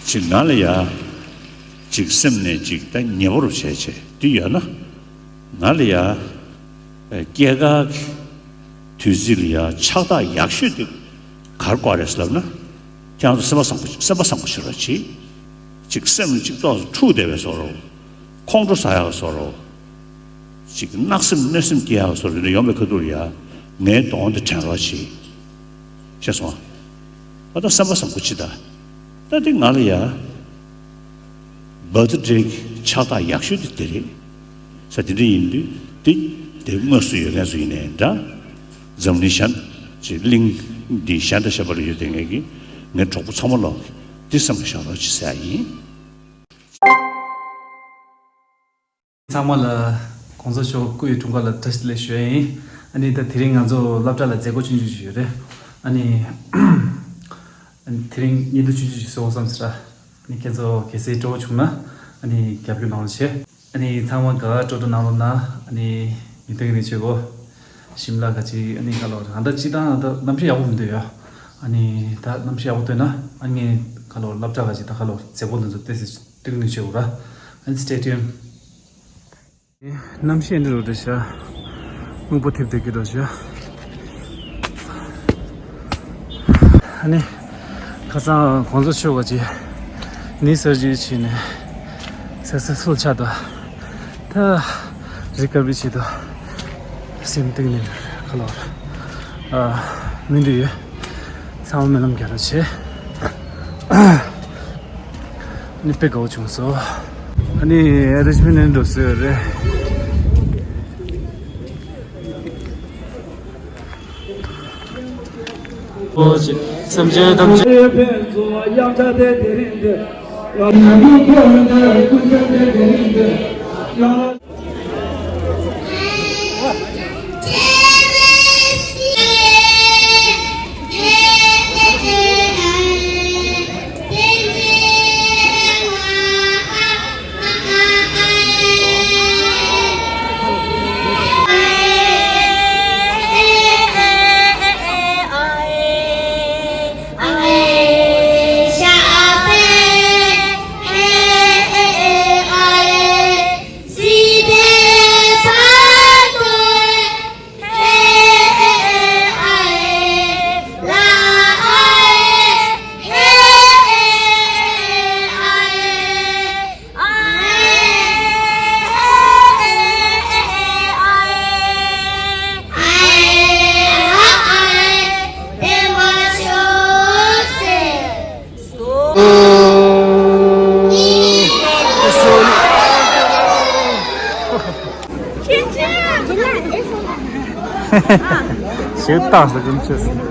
지나려야 직sem네 직다 녀버로 셔체 뒤야나 나려야 개가 뒤질이야 차다 약슈도 갈거 알았으나 그냥 서버상 싫었지 직sem을 직도 추대에서로 공조사야서로 지금 낙심 내심 기하서로 염에 그들이야 내 돈도 잘하지 죄송아 어떤 서버상 붙이다 나도 나려야 버드릭 차다 약슈도 되리 사들이 대무수요 가수이네다 점니션 지링 디샤다 샤버리 되게 내 조금 참을로 디섬샤로 지사이 참말라 공소쇼 꾸이 중간에 테스트를 쉬어이 아니 더 드링한조 랍달라 제고 준주주래 아니 드링 니도 준주주 소삼스라 아니 계속 계세 조 중나 아니 캡류 나오시 아니 상황가 저도 나오나 아니 이때는 지고 심라 같이 아니 갈로 한다 지다 남시 야고 돼요 아니 다 남시 야고 되나 아니 갈로 랍자 같이 다 갈로 제고는 저 테스트 뜨는 지고라 안 스테디움 남시 엔드로 되셔 무보 팁되기도죠 아니 가서 건조쇼 같이 니서지 치네 세서 차도 다 리커버리치도 심등님 칼로 민디에 상면은 겨루치 니페고 중소 아니 에르스미는 도스레 오지 삼제 담제 변조 양자대 대린데 나비 거는 군자대 대린데 Сюда, замечательно.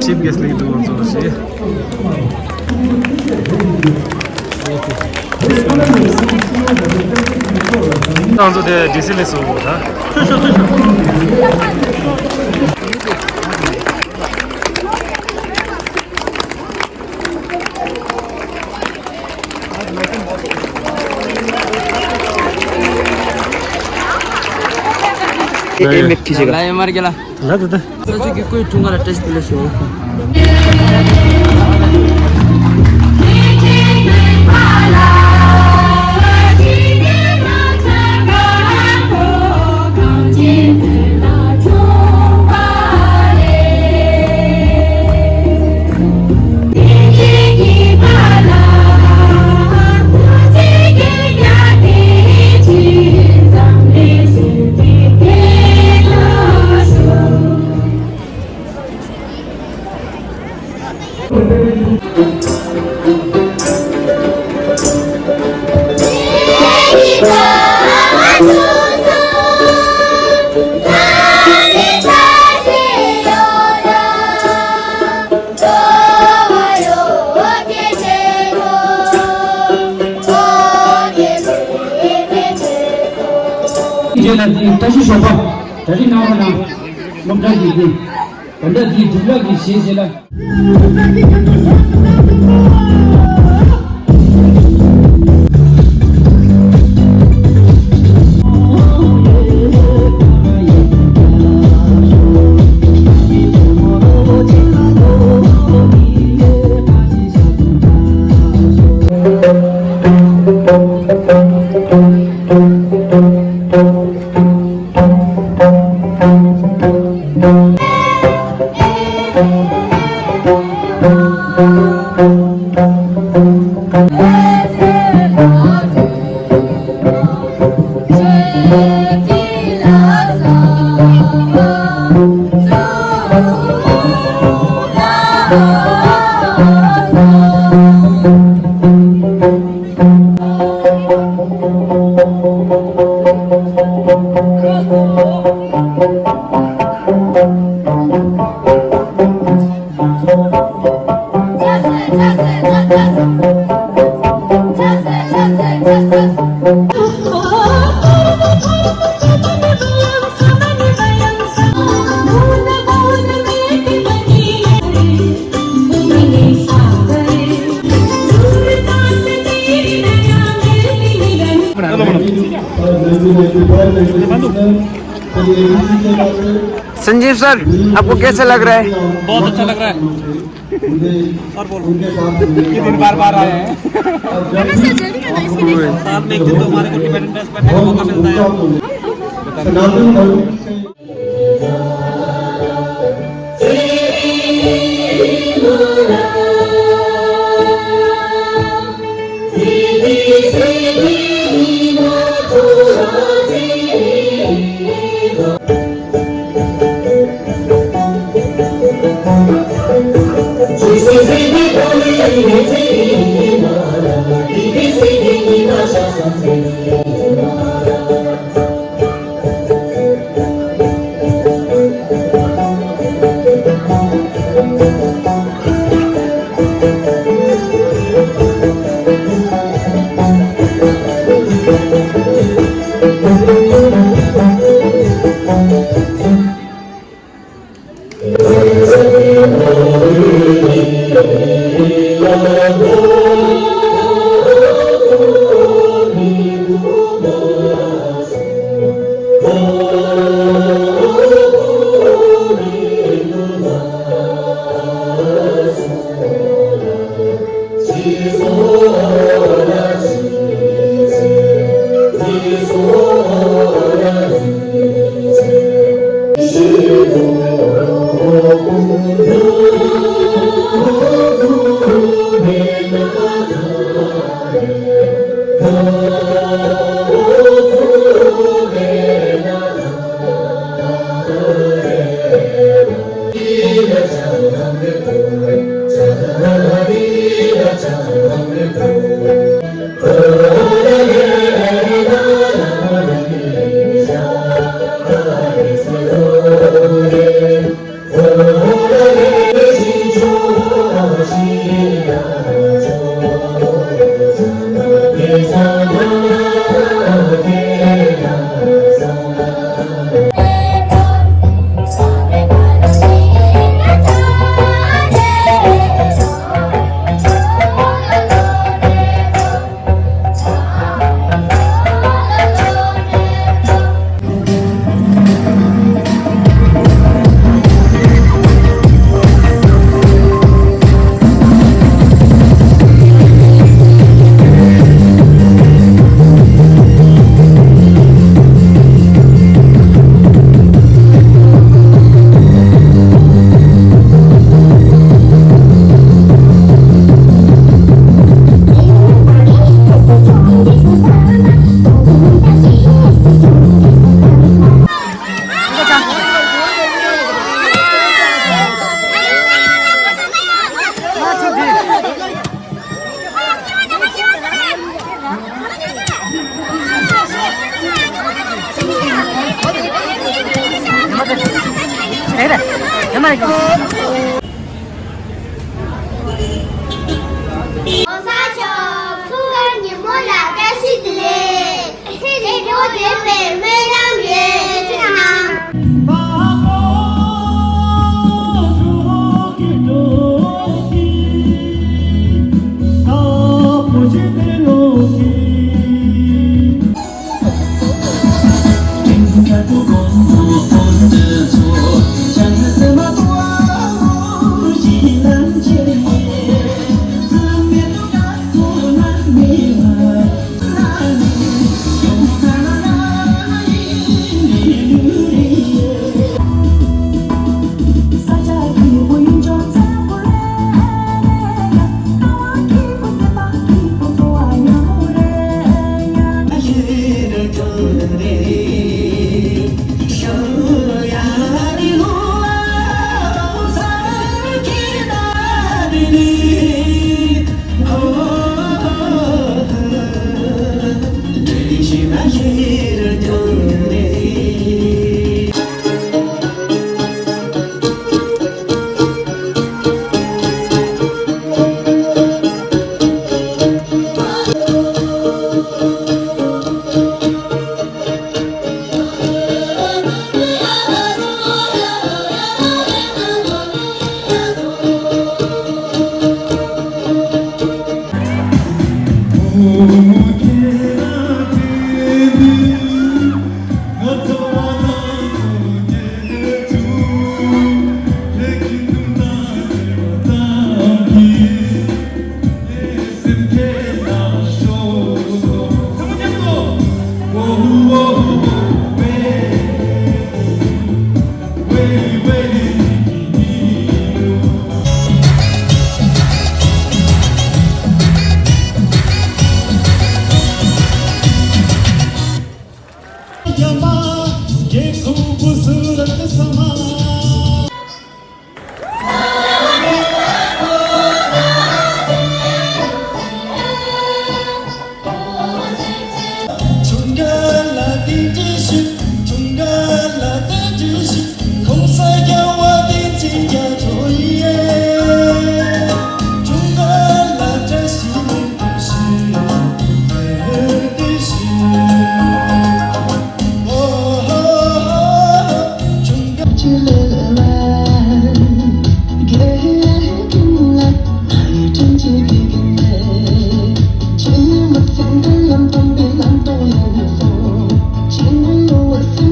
Chief guest lagi tu untuk sih. Nanti dia di sini semua. एक कीजिएगा लाए मार गया ला दे सोचो कि कोई ठुंगा टेस्ट ले शो 但是说话，这里哪个呢？我们这弟弟，跟着弟主要给写起来。संजीव सर, आपको कैसा लग रहा है? बहुत अच्छा लग रहा है। और बोलो ये दिन बार बार आए हैं। साल में एक दिन तो हमारे को टिबेटन ड्रेस पहनने का मौका मिलता है। my god.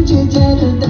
Together